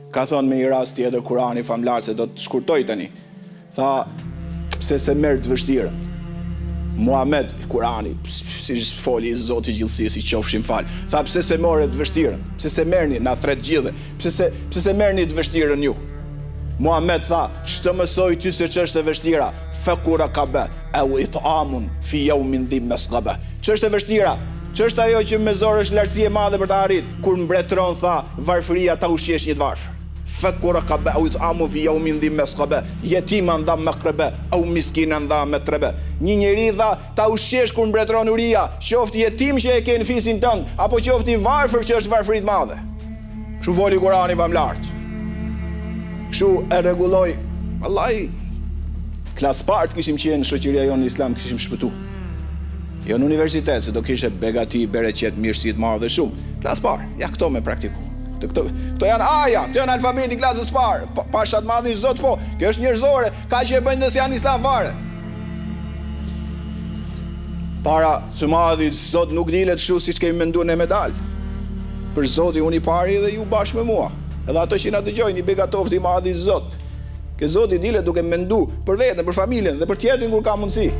Ka thonë me i rast tjetër Kurani famlar, se do të shkurtoj tani. Tha, pse se merr të vështirën? Muhamet, Kurani, si foli i Zotit gjithësisë, i qofshin fal. Tha, pse se morë të vështirën? Pse se merrni na thret gjithë? Pse se merrni të vështirën ju? Muhamet tha, ç'të mësoj ty se ç'është e vështira? Fakura kabe, au it'amun fi yawmin dhi masqaba. Ç'është e vështira? Ç'është ajo që me zor është lartësi e madhe për ta arrit? Kur mbretëron tha, varfëria ta ushqesh një të varfër. Fakura kabe, au it'amun fi yawmin dhi masqaba. Yetiman dha maqraba, au miskinan dha matraba. Një njeri dha, ta ushqesh kur mbretëron uria, qoftë jetim që e ke në fisin tënd, apo qoftë i varfër që është varfëri të madhe. Kështu voli Kurani famlart. Kështu e rregulloi, vallahi, klas part kishim qenë shoqëria jonë në Islam, kishim shpëtu. Jo në universitet, se do kishe begati, bereqet, mirësi të madhe shumë. Klas par, ja këto me praktiku. Këto janë aja, këto janë alfabeti klasës par. Pashat madhi Zot po, kjo është njerëzore, ka që e bëjnë dhe se janë Islam fare. Para së madhi Zot nuk dilet shu si që kemi mendu në medal. Për Zoti unë i pari dhe ju bashkë me mua. Edhe ato që na dëgjojnë i begatofti i madhi Zot. Ke Zoti dilet duke mendu për veten, për familjen dhe për tjetrin kur ka mundësi.